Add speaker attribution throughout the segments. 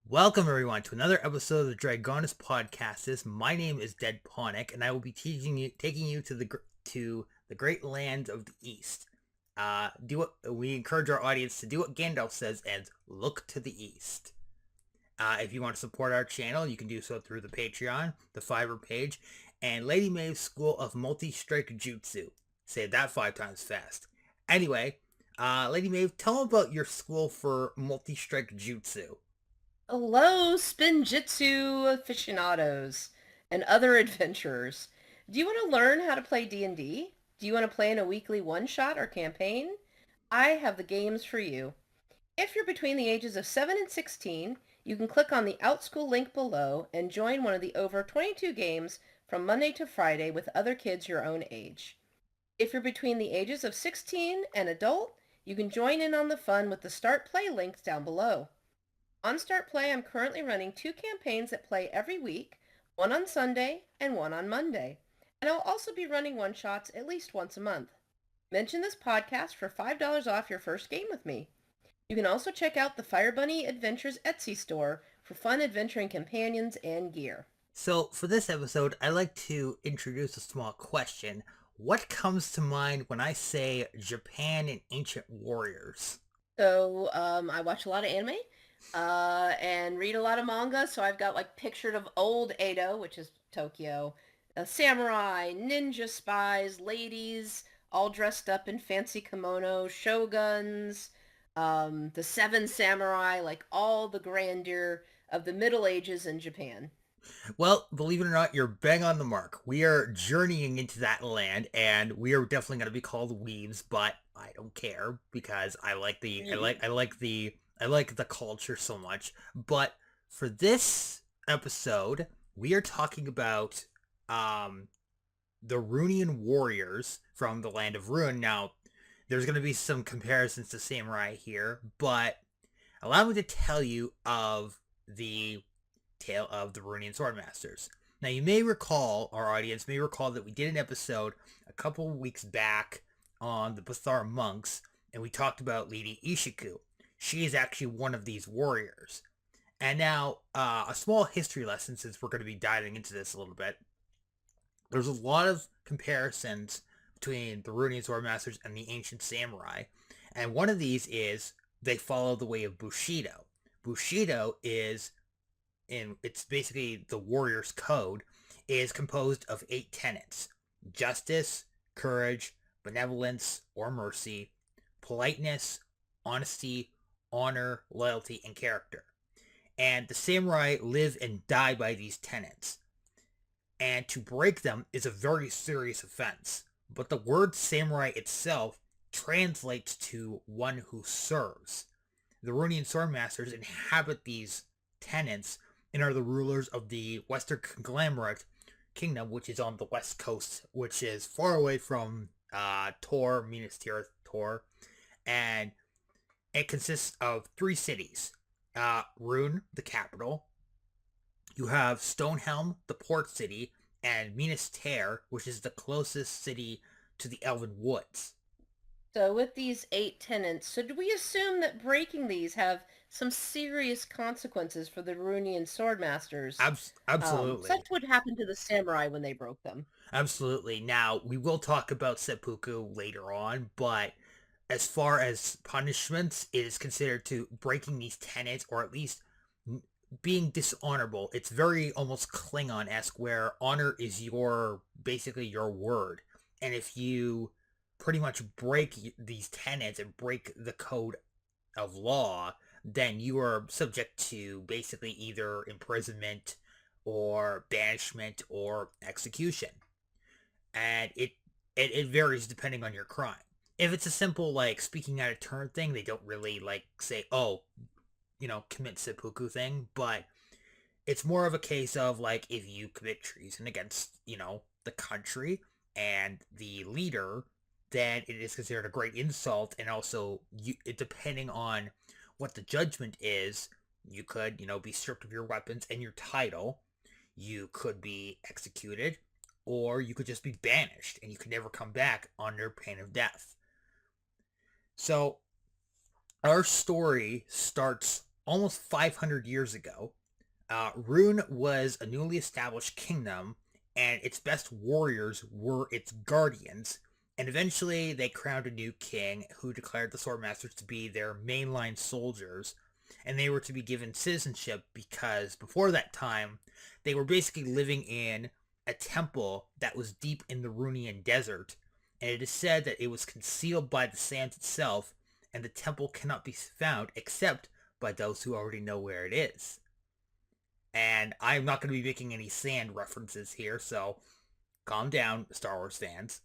Speaker 1: Welcome everyone to another episode of the Dragonus Podcastus. My name is Dead Ponic, and I will be taking you to the great land of the East. We encourage our audience to do what Gandalf says and look to the East. If you want to support our channel, you can do so through the Patreon, the Fiverr page, and Lady Maeve's School of Multi-Strike Jutsu. Say that 5 times fast. Anyway, Lady Maeve, tell them about your school for multi-strike jutsu.
Speaker 2: Hello, Spinjitzu aficionados and other adventurers. Do you want to learn how to play D&D? Do you want to play in a weekly one-shot or campaign? I have the games for you. If you're between the ages of 7 and 16, you can click on the Outschool link below and join one of the over 22 games from Monday to Friday with other kids your own age. If you're between the ages of 16 and adult, you can join in on the fun with the Start Play links down below. On Start Play, I'm currently running 2 campaigns that play every week, one on Sunday and one on Monday. And I'll also be running one-shots at least once a month. Mention this podcast for $5 off your first game with me. You can also check out the Fire Bunny Adventures Etsy store for fun adventuring companions and gear.
Speaker 1: So, for this episode, I'd like to introduce a small question. What comes to mind when I say Japan and Ancient Warriors?
Speaker 2: So, I watch a lot of anime. And read a lot of manga, so I've got like pictured of old Edo, which is Tokyo, samurai, ninja spies, ladies, all dressed up in fancy kimono, shoguns, the seven samurai, like all the grandeur of the Middle Ages in Japan.
Speaker 1: Well, believe it or not, you're bang on the mark. We are journeying into that land, and we are definitely going to be called weebs, but I don't care because I like the culture so much. But for this episode, we are talking about the Rhunian Warriors from the land of Rhun. Now, there's going to be some comparisons to samurai here, but allow me to tell you of the tale of the Rhunian Swordmasters. Now, you may recall, our audience may recall, that we did an episode a couple weeks back on the Bathar monks, and we talked about Lady Ishiku. She is actually one of these warriors. And now, a small history lesson, since we're going to be diving into this a little bit. There's a lot of comparisons between the Rhunian Swordmasters and the ancient samurai, and one of these is they follow the way of Bushido. Bushido is, it's basically the warrior's code, is composed of 8 tenets: justice, courage, benevolence or mercy, politeness, honesty, honor, loyalty, and character. And the samurai live and die by these tenets. And to break them is a very serious offense. But the word samurai itself translates to one who serves. The Rhunian Swordmasters inhabit these tenets and are the rulers of the Western Conglomerate Kingdom, which is on the west coast, which is far away from Minas Tirith, Tor, and it consists of 3 cities. Rhun, the capital. You have Stonehelm, the port city, and Minas Tirith, which is the closest city to the Elven Woods.
Speaker 2: So with these 8 tenets, should we assume that breaking these have some serious consequences for the Rhunian Swordmasters?
Speaker 1: Absolutely.
Speaker 2: Such would happen to the samurai when they broke them.
Speaker 1: Absolutely. Now, we will talk about seppuku later on, but as far as punishments, it is considered to breaking these tenets, or at least being dishonorable. It's very almost Klingon-esque, where honor is basically your word. And if you pretty much break these tenets and break the code of law, then you are subject to basically either imprisonment or banishment or execution. And it varies depending on your crime. If it's a simple, like, speaking out of turn thing, they don't really, like, say, oh, commit seppuku thing, but it's more of a case of, like, if you commit treason against, the country and the leader, then it is considered a great insult, and also, depending on what the judgment is, you could, be stripped of your weapons and your title, you could be executed, or you could just be banished, and you could never come back under pain of death. So, our story starts almost 500 years ago, Rune was a newly established kingdom, and its best warriors were its guardians. And eventually, they crowned a new king who declared the Swordmasters to be their mainline soldiers, and they were to be given citizenship because before that time, they were basically living in a temple that was deep in the Rhunian desert, and it is said that it was concealed by the sands itself, and the temple cannot be found except by those who already know where it is. And I'm not going to be making any sand references here, so calm down, Star Wars fans.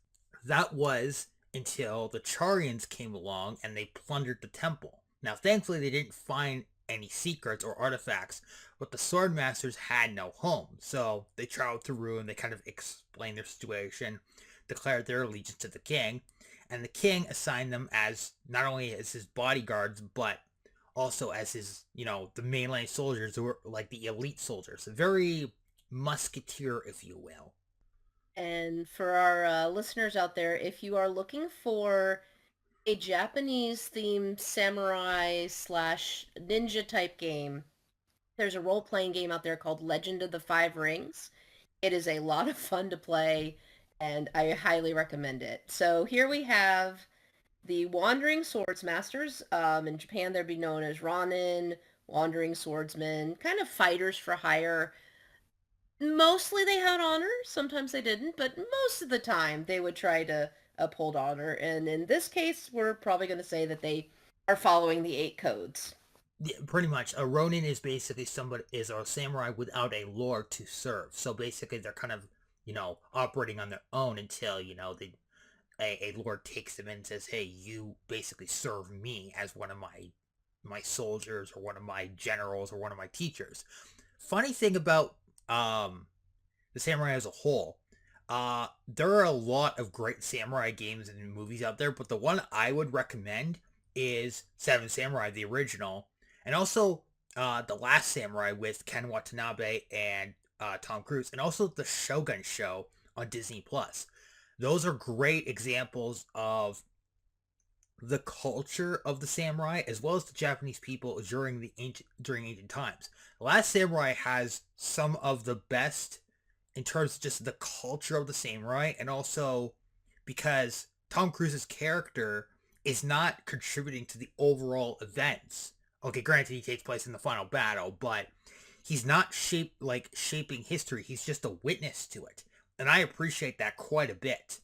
Speaker 1: That was until the Charians came along and they plundered the temple. Now, thankfully, they didn't find any secrets or artifacts, but the Swordmasters had no home. So they traveled to Rune, they kind of explained their situation, declared their allegiance to the king, and the king assigned them as not only as his bodyguards, but also as his, the mainline soldiers who were like the elite soldiers. Very musketeer, if you will.
Speaker 2: And for our listeners out there, if you are looking for a Japanese-themed samurai slash ninja type game, there's a role-playing game out there called Legend of the Five Rings. It is a lot of fun to play, and I highly recommend it. So here we have the Wandering Swordsmasters. In Japan, they'd be known as Ronin, Wandering Swordsmen, kind of fighters for hire. Mostly they had honor. Sometimes they didn't, but most of the time they would try to uphold honor. And in this case, we're probably going to say that they are following the 8 codes.
Speaker 1: Yeah, pretty much. A Ronin is basically somebody is a samurai without a lord to serve. So basically, they're kind of operating on their own until a lord takes them in and says, "Hey, you basically serve me as one of my soldiers or one of my generals or one of my teachers." Funny thing about the samurai as a whole, there are a lot of great samurai games and movies out there, but the one I would recommend is Seven Samurai, the original, and also The Last Samurai with Ken Watanabe and Tom Cruise, and also The Shogun Show on Disney Plus. Those are great examples of the culture of the samurai as well as the Japanese people during ancient times. The Last Samurai has some of the best in terms of just the culture of the samurai, and also because Tom Cruise's character is not contributing to the overall events. Okay, granted he takes place in the final battle, but he's not shaping history. He's just a witness to it. And I appreciate that quite a bit.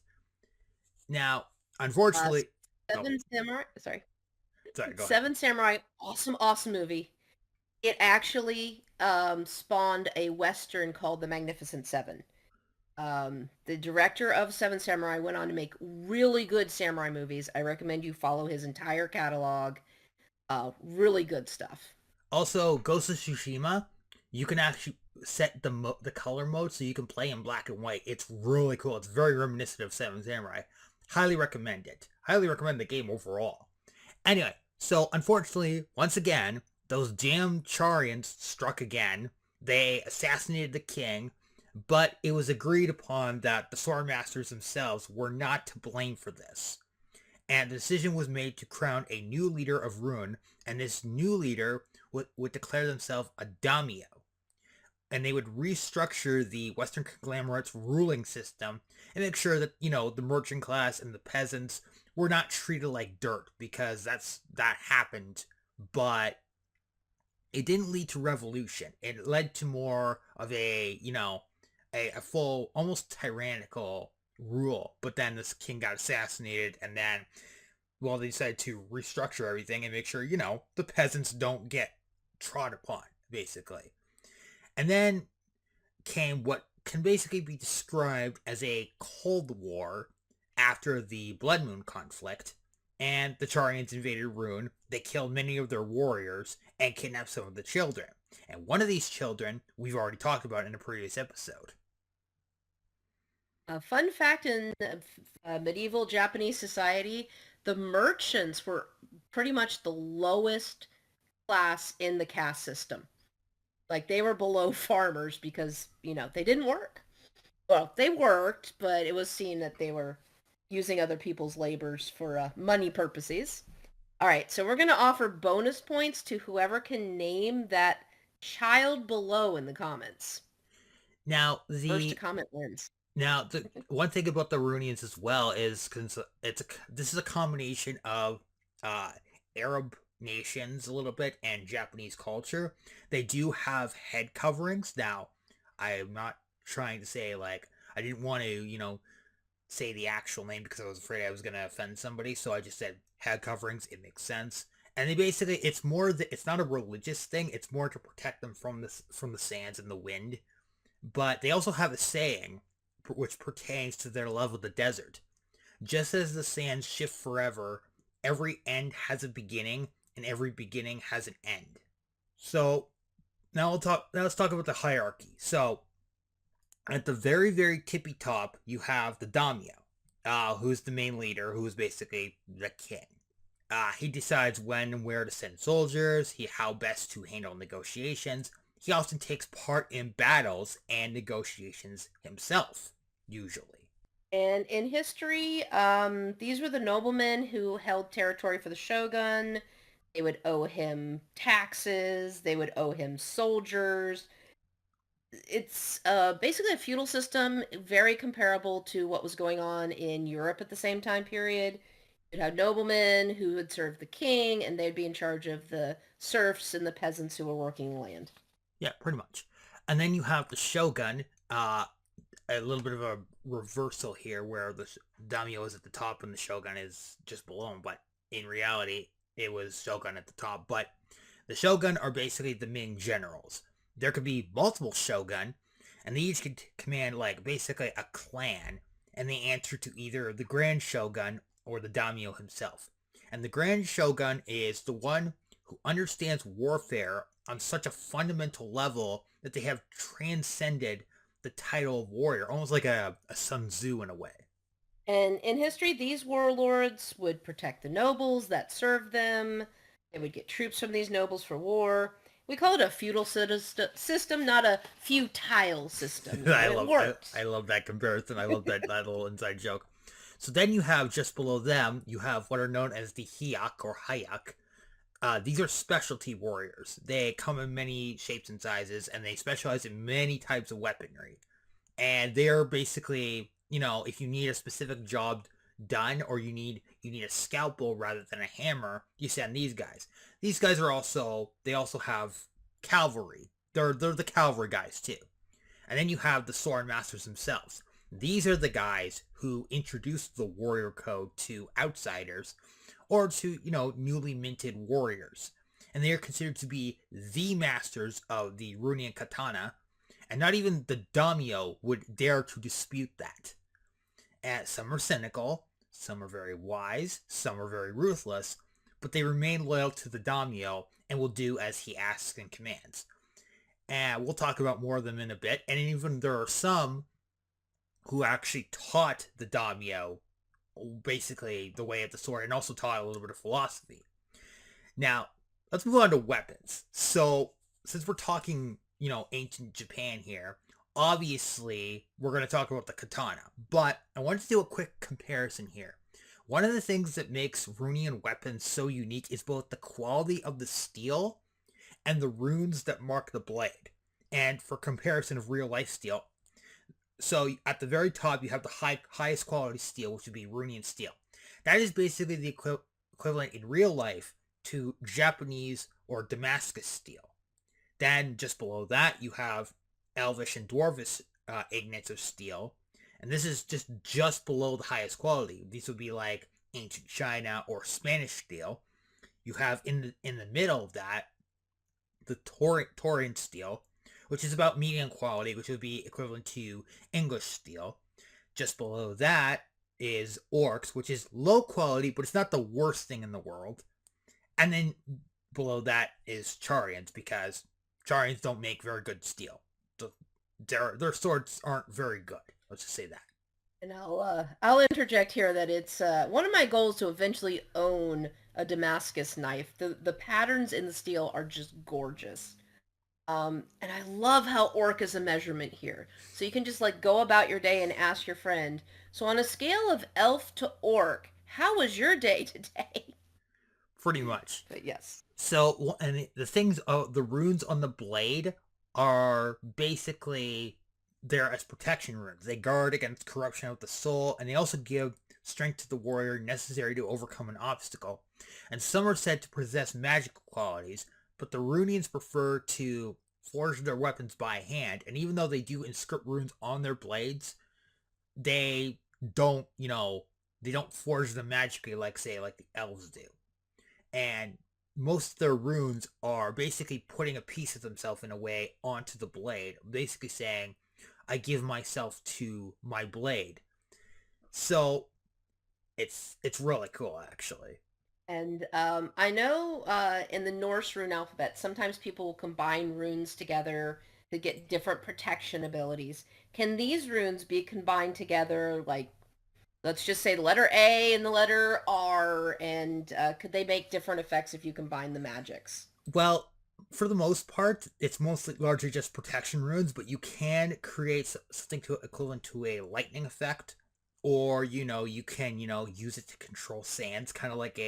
Speaker 1: Now, unfortunately,
Speaker 2: Seven Samurai, sorry.
Speaker 1: Sorry, go ahead.
Speaker 2: Seven Samurai, awesome movie. It actually spawned a Western called The Magnificent Seven. The director of Seven Samurai went on to make really good samurai movies. I recommend you follow his entire catalog. Really good stuff.
Speaker 1: Also, Ghost of Tsushima, you can actually set the color mode so you can play in black and white. It's really cool. It's very reminiscent of Seven Samurai. Highly recommend it. Highly recommend the game overall. Anyway, so unfortunately, once again, those damn Charians struck again. They assassinated the king, but it was agreed upon that the Swordmasters themselves were not to blame for this. And the decision was made to crown a new leader of Rune, and this new leader would declare themselves a daimyo. And they would restructure the Western conglomerate's ruling system and make sure that, the merchant class and the peasants were not treated like dirt, because that happened, but it didn't lead to revolution. It led to more of a full, almost tyrannical rule. But then this king got assassinated, and then, well, they decided to restructure everything and make sure, the peasants don't get trod upon, basically. And then came what can basically be described as a Cold War after the Blood Moon conflict, and the Charians invaded Rune. They killed many of their warriors and kidnapped some of the children. And one of these children we've already talked about in a previous episode.
Speaker 2: A fun fact in medieval Japanese society, the merchants were pretty much the lowest class in the caste system. Like, they were below farmers because, they didn't work. Well, they worked, but it was seen that they were using other people's labors for money purposes. All right, so we're going to offer bonus points to whoever can name that child below in the comments.
Speaker 1: Now
Speaker 2: First to
Speaker 1: the
Speaker 2: comment wins.
Speaker 1: now the one thing about the Runians as well is this is a combination of uh Arab nations a little bit and Japanese culture. They do have head coverings. Now, I am not trying to say like I didn't want to, say the actual name because I was afraid I was going to offend somebody, so I just said head coverings. It makes sense. And they basically, it's not a religious thing. It's more to protect them from the sands and the wind. But they also have a saying which pertains to their love of the desert. Just as the sands shift forever, every end has a beginning, and every beginning has an end. So now let's talk about the hierarchy. So at the very, very tippy top, you have the daimyo, who's the main leader, who is basically the king. He decides when and where to send soldiers, how best to handle negotiations. He often takes part in battles and negotiations himself, usually.
Speaker 2: And in history, these were the noblemen who held territory for the shogun. They would owe him taxes. They would owe him soldiers. It's basically a feudal system, very comparable to what was going on in Europe at the same time period. You'd have noblemen who would serve the king, and they'd be in charge of the serfs and the peasants who were working the land.
Speaker 1: Yeah, pretty much. And then you have the shogun, a little bit of a reversal here where the daimyo is at the top and the shogun is just below him, but in reality, it was shogun at the top. But the shogun are basically the main generals. There could be multiple shogun, and they each could command like basically a clan, and they answer to either the grand shogun or the daimyo himself. And the grand shogun is the one who understands warfare on such a fundamental level that they have transcended the title of warrior, almost like a Sun Tzu in a way.
Speaker 2: And in history, these warlords would protect the nobles that served them. They would get troops from these nobles for war. We call it a feudal system, not a futile system. It works.
Speaker 1: I love that comparison. I love that little inside joke. So then you have just below them, you have what are known as the Hyak or Hayak. These are specialty warriors. They come in many shapes and sizes, and they specialize in many types of weaponry. And they're basically, if you need a specific job done, or you need a scalpel rather than a hammer, you send these guys. These guys they also have cavalry. They're the cavalry guys too. And then you have the sword masters themselves. These are the guys who introduced the warrior code to outsiders or to, newly minted warriors. And they are considered to be the masters of the Rhunian katana, and not even the daimyo would dare to dispute that. And some are cynical, some are very wise, some are very ruthless, but they remain loyal to the daimyo and will do as he asks and commands. And we'll talk about more of them in a bit, and even there are some who actually taught the daimyo basically the way of the sword and also taught a little bit of philosophy. Now, let's move on to weapons. So, since we're talking, ancient Japan here, obviously we're going to talk about the katana, but I wanted to do a quick comparison here. One of the things that makes Rhunian weapons so unique is both the quality of the steel and the runes that mark the blade. And for comparison of real life steel, so at the very top, you have the highest quality steel, which would be Rhunian steel. That is basically the equivalent in real life to Japanese or Damascus steel. Then just below that, you have Elvish and Dwarvish ignates of steel, and this is just below the highest quality. These would be like ancient China or Spanish steel. You have in the middle of that the Taurian steel, which is about medium quality, which would be equivalent to English steel. Just below that is Orcs, which is low quality, but it's not the worst thing in the world. And then below that is Charians, because Charians don't make very good steel. Their swords aren't very good. Let's just say that.
Speaker 2: And I'll interject here that it's one of my goals to eventually own a Damascus knife. The patterns in the steel are just gorgeous. And I love how orc is a measurement here. So you can just like go about your day and ask your friend, so on a scale of elf to orc, how was your day today?
Speaker 1: Pretty much.
Speaker 2: But yes.
Speaker 1: So, and the things, the runes on the blade are basically there as protection runes. They guard against corruption of the soul, and they also give strength to the warrior necessary to overcome an obstacle. And some are said to possess magical qualities, but the Runians prefer to forge their weapons by hand, and even though they do inscript runes on their blades, they don't, they don't forge them magically like, say, like the elves do. And most of their runes are basically putting a piece of themselves in a way onto the blade, basically saying, I give myself to my blade. So it's really cool, actually.
Speaker 2: And I know in the Norse rune alphabet, sometimes people will combine runes together to get different protection abilities. Can these runes be combined together, like, let's just say the letter A and the letter R, and could they make different effects if you combine the magics?
Speaker 1: Well, for the most part, it's mostly largely just protection runes, but you can create something equivalent to a lightning effect, or you can use it to control sands, kind of like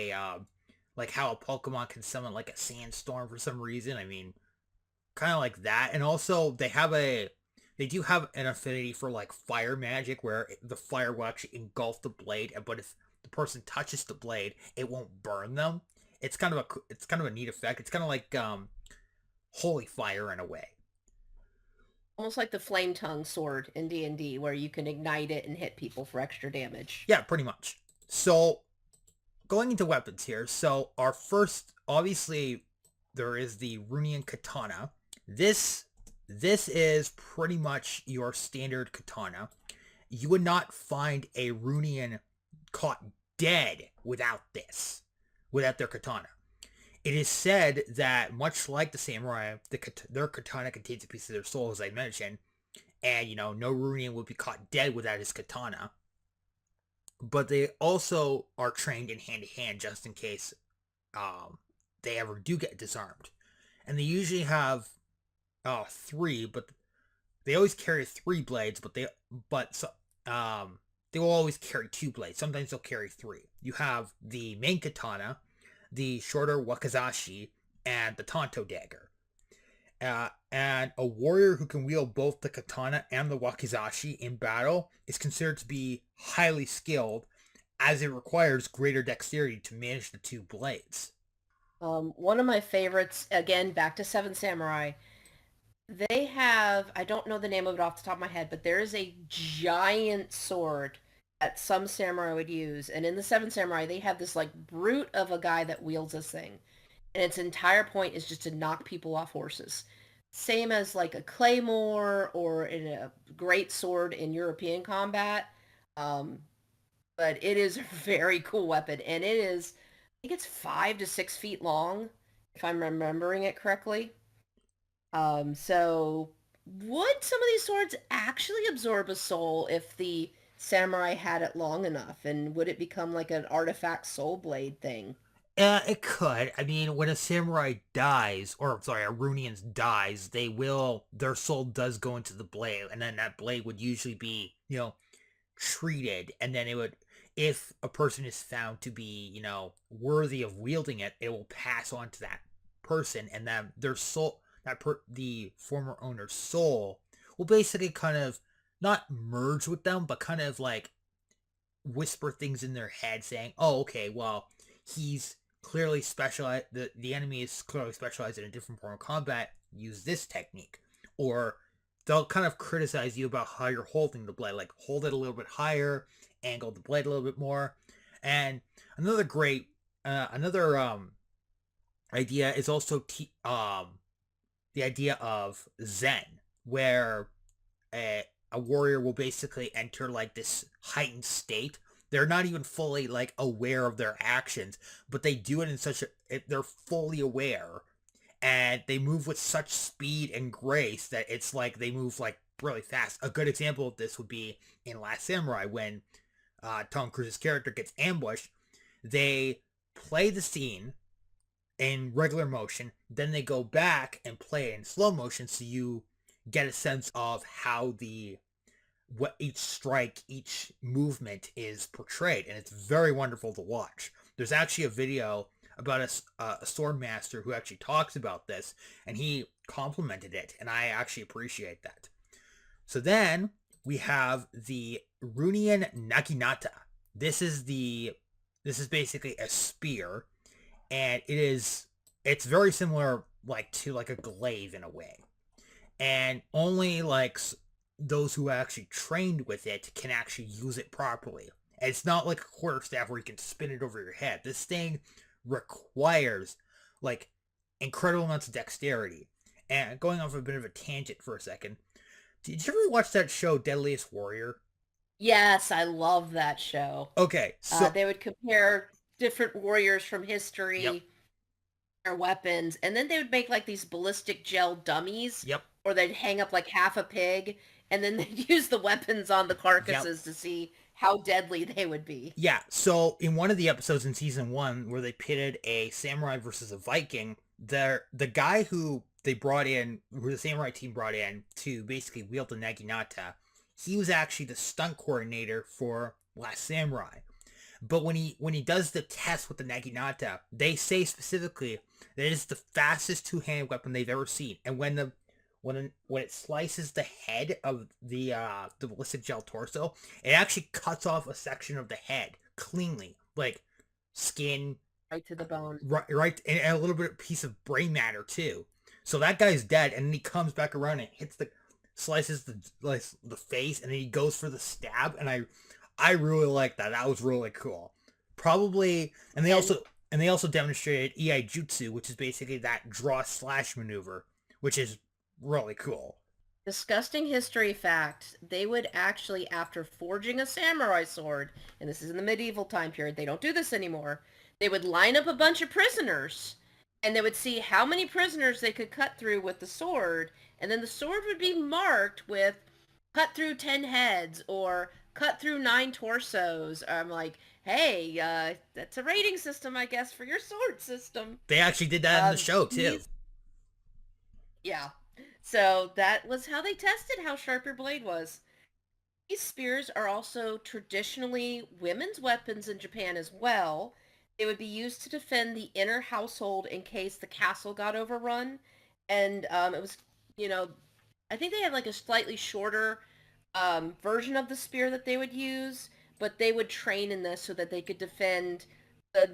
Speaker 1: like how a Pokemon can summon like a sandstorm for some reason. I mean, kind of like that. And also they do have an affinity for like fire magic, where the fire will actually engulf the blade, but if the person touches the blade, it won't burn them. It's kind of a neat effect. It's kind of like holy fire in a way.
Speaker 2: Almost like the flame tongue sword in D&D, where you can ignite it and hit people for extra damage.
Speaker 1: Yeah, pretty much. So going into weapons here. So our first, obviously, there is the Rhunian katana. This is pretty much your standard katana. You would not find a Rhunian caught dead without their katana. It is said that, much like the samurai, their katana contains a piece of their soul, as I mentioned, and no Rhunian would be caught dead without his katana. But they also are trained in hand-to-hand just in case they ever do get disarmed. And they usually have three, but they always carry three blades, they will always carry two blades. Sometimes they'll carry three. You have the main katana, the shorter wakizashi, and the tanto dagger. And a warrior who can wield both the katana and the wakizashi in battle is considered to be highly skilled, as it requires greater dexterity to manage the two blades.
Speaker 2: One of my favorites, again, back to Seven Samurai, they have, I don't know the name of it off the top of my head, but there is a giant sword that some samurai would use. And in the Seven Samurai, they have this like brute of a guy that wields this thing. And its entire point is just to knock people off horses. Same as like a claymore or in a great sword in European combat. But it is a very cool weapon. And it is, I think it's 5 to 6 feet long, if I'm remembering it correctly. So would some of these swords actually absorb a soul if the samurai had it long enough? And would it become like an artifact soul blade thing?
Speaker 1: It could. I mean, when a samurai dies, or sorry, a Runian dies, their soul does go into the blade, and then that blade would usually be, treated, and then if a person is found to be, worthy of wielding it, it will pass on to that person, and then their soul, the former owner's soul, will basically kind of not merge with them, but kind of like whisper things in their head saying, oh, okay, well, he's clearly specialized, the enemy is clearly specialized in a different form of combat, use this technique. Or they'll kind of criticize you about how you're holding the blade, like hold it a little bit higher, angle the blade a little bit more. And another great idea is also the idea of Zen, where a warrior will basically enter like this heightened state. They're not even fully like aware of their actions, but they do it in they're fully aware, and they move with such speed and grace that it's like they move like really fast. A good example of this would be in Last Samurai, when Tom Cruise's character gets ambushed. They play the scene in regular motion, then they go back and play it in slow motion, so you get a sense of how what each strike, each movement is portrayed, and it's very wonderful to watch. There's actually a video about a sword master who actually talks about this, and he complimented it, and I actually appreciate that. So then we have the Rhunian Naginata. This is basically a spear, and it's very similar to like a glaive in a way, and only those who actually trained with it can actually use it properly. And it's not like a quarterstaff where you can spin it over your head. This thing requires like incredible amounts of dexterity. And going off a bit of a tangent for a second, did you ever watch that show Deadliest Warrior?
Speaker 2: Yes, I love that show.
Speaker 1: Okay, so
Speaker 2: They would compare different warriors from
Speaker 1: yep,
Speaker 2: history, their weapons, and then they would make like these ballistic gel dummies,
Speaker 1: yep,
Speaker 2: or they'd hang up like half a pig, and then they'd use the weapons on the
Speaker 1: yep.
Speaker 2: carcasses to see how deadly they would be.
Speaker 1: Yeah, so in one of the episodes in season 1 where they pitted a samurai versus a Viking, the guy who the samurai team brought in to basically wield the naginata, he was actually the stunt coordinator for Last Samurai. But when he does the test with the naginata, they say specifically that it is the fastest two-handed weapon they've ever seen. And when it slices the head of the ballistic gel torso, it actually cuts off a section of the head cleanly, like skin,
Speaker 2: Right to the bone.
Speaker 1: right, and a little bit of piece of brain matter too. So that guy's dead, and then he comes back around and slices the face, and then he goes for the stab, and I really like that. That was really cool. Probably, and they also demonstrated Ei Jutsu, which is basically that draw slash maneuver, which is really cool.
Speaker 2: Disgusting history fact, they would actually, after forging a samurai sword, and this is in the medieval time period, they don't do this anymore, they would line up a bunch of prisoners, and they would see how many prisoners they could cut through with the sword, and then the sword would be marked with cut through 10 heads, or cut through 9 torsos. I'm like, hey, that's a rating system, I guess, for your sword system.
Speaker 1: They actually did that in the show too.
Speaker 2: Yeah. So that was how they tested how sharp your blade was. These spears are also traditionally women's weapons in Japan as well. They would be used to defend the inner household in case the castle got overrun. And it was, you know, I think they had like a slightly shorter version of the spear that they would use, but they would train in this so that they could defend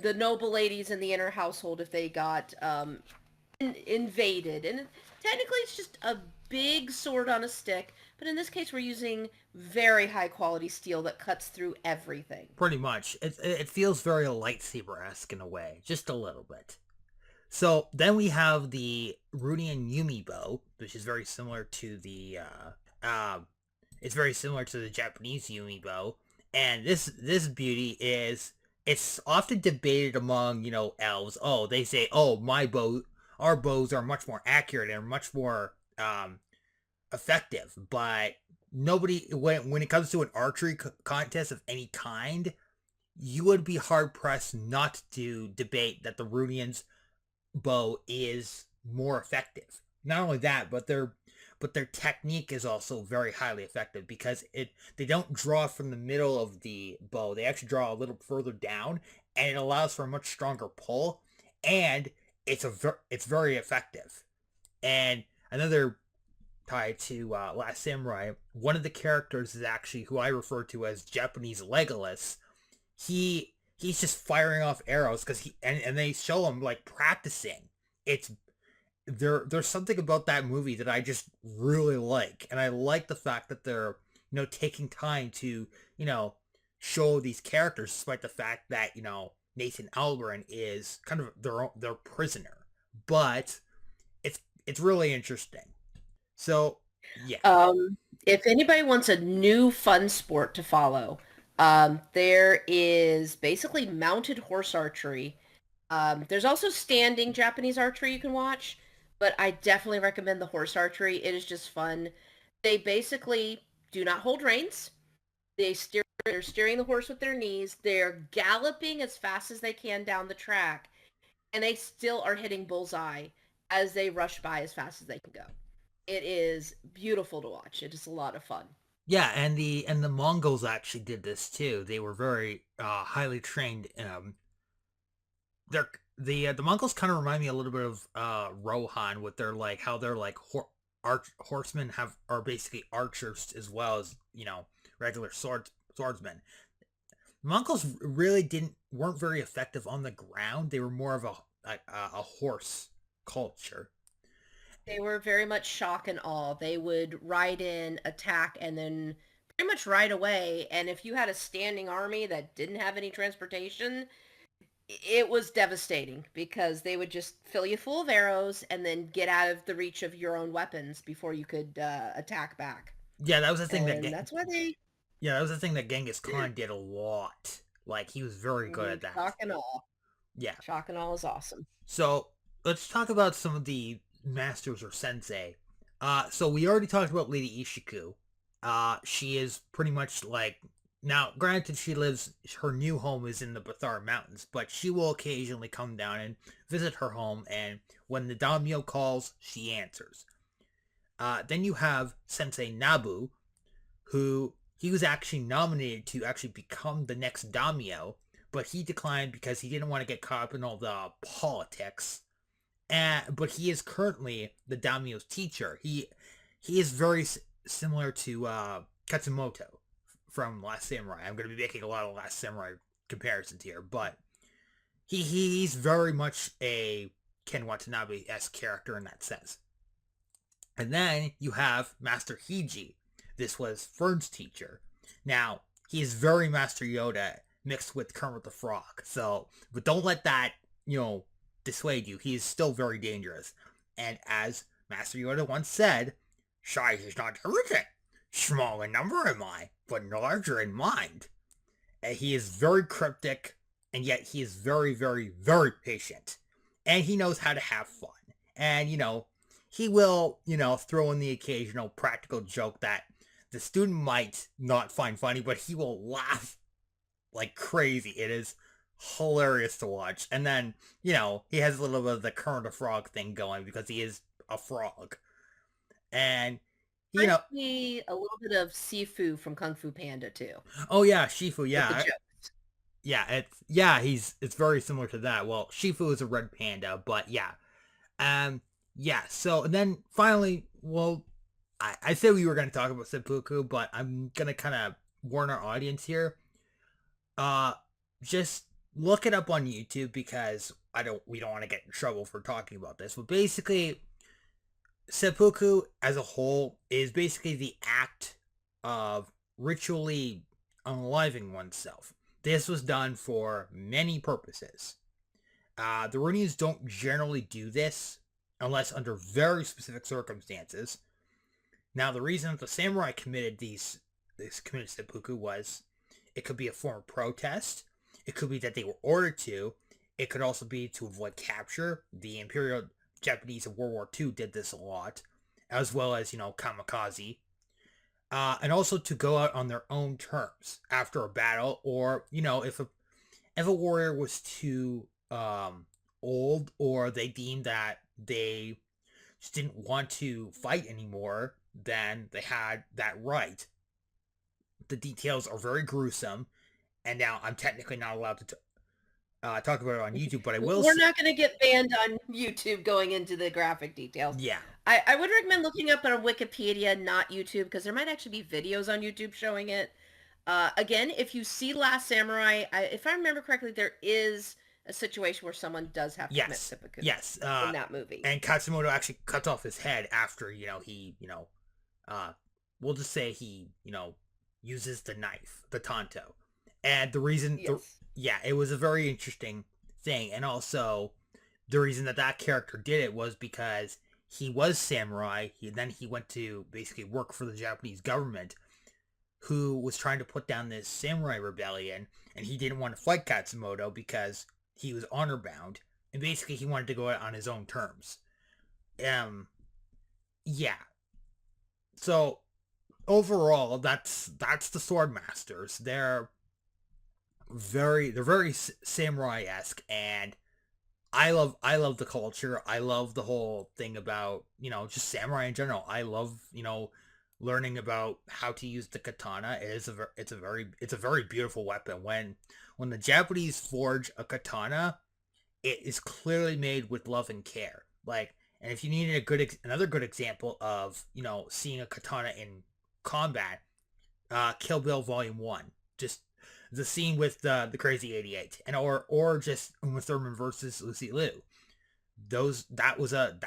Speaker 2: the noble ladies in the inner household if they got invaded. And technically it's just a big sword on a stick, but in this case we're using very high quality steel that cuts through everything.
Speaker 1: Pretty much. It feels very lightsaber-esque in a way, just a little bit. So then we have the Rhunian Yumi bow, which is very similar to it's very similar to the Japanese Yumi bow. And this beauty it's often debated among, elves. Oh, they say, oh, our bows are much more accurate and much more effective. But nobody, when it comes to an archery contest of any kind, you would be hard pressed not to debate that the Rhunians bow is more effective. Not only that, but their technique is also very highly effective because they don't draw from the middle of the bow. They actually draw a little further down, and it allows for a much stronger pull, and it's very effective. And another tie to Last Samurai, one of the characters is actually who I refer to as Japanese Legolas. He's just firing off arrows because and they show him like practicing. It's there's something about that movie that I just really like, and I like the fact that they're taking time to show these characters, despite the fact that Nathan Algren is kind of their prisoner. But it's really interesting. So yeah.
Speaker 2: If anybody wants a new fun sport to follow, there is basically mounted horse archery. There's also standing Japanese archery you can watch, but I definitely recommend the horse archery. It is just fun. They basically do not hold reins. They're steering the horse with their knees. They're galloping as fast as they can down the track, and they still are hitting bullseye as they rush by as fast as they can go. It is beautiful to watch. It is a lot of fun.
Speaker 1: Yeah, and the Mongols actually did this too. They were very highly trained. The Mongols kind of remind me a little bit of Rohan with their like how they're like horsemen are basically archers as well as regular swordsmen. The Mongols really weren't very effective on the ground. They were more of a horse culture.
Speaker 2: They were very much shock and awe. They would ride in, attack, and then pretty much right away. And if you had a standing army that didn't have any transportation, it was devastating because they would just fill you full of arrows and then get out of the reach of your own weapons before you could attack back.
Speaker 1: Yeah, that was the thing
Speaker 2: And that's why they
Speaker 1: yeah, that was the thing that Genghis Khan did a lot. Like he was very good at that.
Speaker 2: shock and awe.
Speaker 1: Yeah.
Speaker 2: Shock and awe is awesome.
Speaker 1: So let's talk about some of the masters or sensei. So we already talked about Lady Ishiku. She is pretty much like now. Granted, her new home is in the Bathara Mountains, but she will occasionally come down and visit her home. And when the daimyo calls, she answers. Then you have Sensei Nabu, who he was actually nominated to actually become the next daimyo, but he declined because he didn't want to get caught up in all the politics. But he is currently the daimyo's teacher. He is very similar to Katsumoto from Last Samurai. I'm going to be making a lot of Last Samurai comparisons here, but he's very much a Ken Watanabe-esque character in that sense. And then you have Master Hiji. This was Fern's teacher. Now, he is very Master Yoda mixed with Kermit the Frog. So, but don't let that, dissuade you. He is still very dangerous. And as Master Yoda once said, size is not everything. Small in number am I, but larger in mind. And he is very cryptic, and yet he is very, very, very patient. And he knows how to have fun. And, he will, throw in the occasional practical joke that the student might not find funny, but he will laugh like crazy. It is hilarious to watch. And then, he has a little bit of the Kermit the Frog thing going because he is a frog. And,
Speaker 2: Me a little bit of Sifu from Kung Fu Panda too.
Speaker 1: Oh yeah, Shifu, yeah. It's very similar to that. Well, Shifu is a red panda, but yeah. Yeah, so and then finally, well, I said we were going to talk about seppuku, but I'm going to kind of warn our audience here. Just look it up on YouTube because we don't want to get in trouble for talking about this. But basically, seppuku as a whole is basically the act of ritually unaliving oneself. This was done for many purposes. The Rhunians don't generally do this unless under very specific circumstances. Now, the reason that the samurai committed seppuku was it could be a form of protest. It could be that they were ordered to. It could also be to avoid capture. The Imperial Japanese of World War II did this a lot, as well as, kamikaze. And also to go out on their own terms after a battle, or, if a warrior was too old, or they deemed that they just didn't want to fight anymore, then they had that right. The details are very gruesome, and now I'm technically not allowed to talk about it on YouTube, but I will.
Speaker 2: We're not going to get banned on YouTube going into the graphic details.
Speaker 1: Yeah.
Speaker 2: I would recommend looking up on Wikipedia, not YouTube, because there might actually be videos on YouTube showing it. Again, if you see Last Samurai, if I remember correctly, there is a situation where someone does have to commit seppuku.
Speaker 1: Yes.
Speaker 2: In that movie.
Speaker 1: And Katsumoto actually cuts off his head after, we'll just say he, uses the knife, the tanto. And the reason, it was a very interesting thing. And also, the reason that character did it was because he was samurai. Then he went to basically work for the Japanese government, who was trying to put down this samurai rebellion. And he didn't want to fight Katsumoto because he was honor bound. And basically, he wanted to go out on his own terms. Yeah. So, overall, that's the Sword Masters. They're very samurai-esque, and I love the culture. I love the whole thing about, just samurai in general. I love, learning about how to use the katana. It's a very beautiful weapon. When the Japanese forge a katana, it is clearly made with love and care. Like, and if you needed another good example of, seeing a katana in combat, Kill Bill Volume 1. Just the scene with the Crazy 88, and or just Uma Thurman versus Lucy Liu. That was a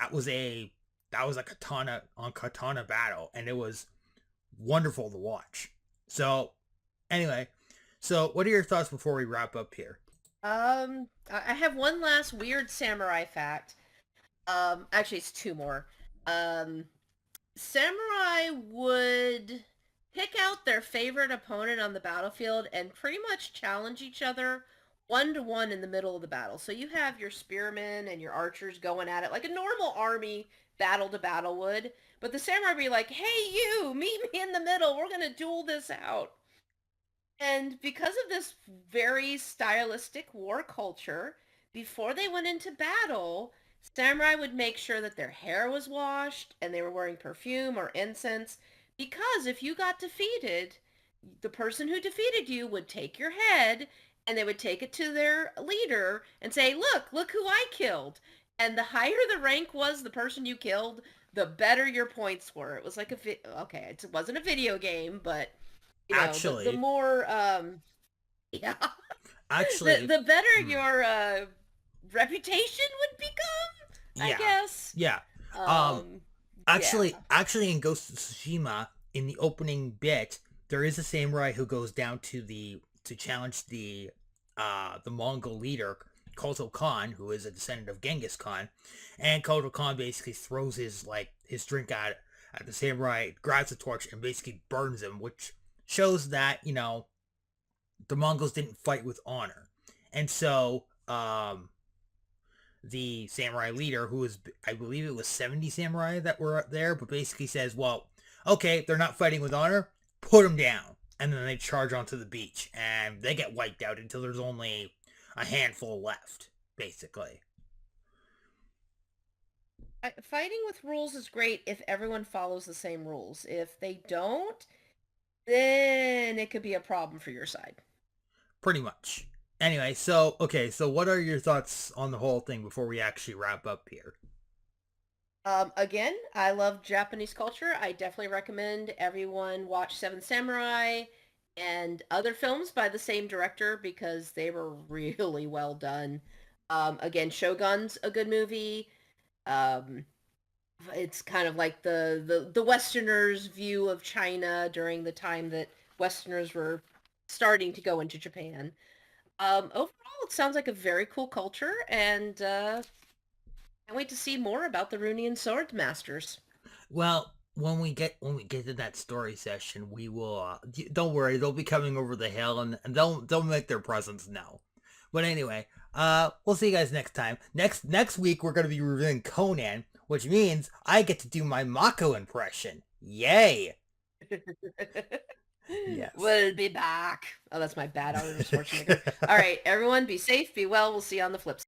Speaker 1: katana on katana battle, and it was wonderful to watch. So anyway, so what are your thoughts before we wrap up here?
Speaker 2: I have one last weird samurai fact. Actually, it's two more. Samurai would pick out their favorite opponent on the battlefield and pretty much challenge each other 1-to-1 in the middle of the battle. So you have your spearmen and your archers going at it like a normal army battle to battle would. But the samurai would be like, hey, you, meet me in the middle. We're going to duel this out. And because of this very stylistic war culture, before they went into battle, samurai would make sure that their hair was washed and they were wearing perfume or incense, because if you got defeated, the person who defeated you would take your head and they would take it to their leader and say, look who I killed. And the higher the rank was, the person you killed, the better your points were. It was like it wasn't a video game, but
Speaker 1: Actually,
Speaker 2: the more yeah,
Speaker 1: actually,
Speaker 2: the better your reputation would become, I guess.
Speaker 1: Yeah. Actually, in Ghost of Tsushima, in the opening bit, there is a samurai who goes down to challenge the Mongol leader, Koto Khan, who is a descendant of Genghis Khan, and Koto Khan basically throws his drink at the samurai, grabs the torch, and basically burns him, which shows that the Mongols didn't fight with honor. And so the samurai leader, who was, I believe it was 70 samurai that were there, but basically says, well, okay, they're not fighting with honor, put them down. And then they charge onto the beach, and they get wiped out until there's only a handful left, basically.
Speaker 2: Fighting with rules is great if everyone follows the same rules. If they don't, then it could be a problem for your side.
Speaker 1: Pretty much. Anyway, so what are your thoughts on the whole thing before we actually wrap up here?
Speaker 2: Again, I love Japanese culture. I definitely recommend everyone watch Seven Samurai and other films by the same director because they were really well done. Again, Shogun's a good movie. It's kind of like the Westerners' view of China during the time that Westerners were starting to go into Japan. Overall, it sounds like a very cool culture, and I can't wait to see more about the Rhunian Sword Masters.
Speaker 1: Well, when we get to that story session, we will. Don't worry, they'll be coming over the hill, and they'll make their presence known. But anyway, we'll see you guys next time. Next week, we're gonna be reviewing Conan, which means I get to do my Mako impression. Yay!
Speaker 2: Yes. We'll be back. Oh, that's my bad Arnold Schwarzenegger. All right, everyone, be safe, be well. We'll see you on the flip side.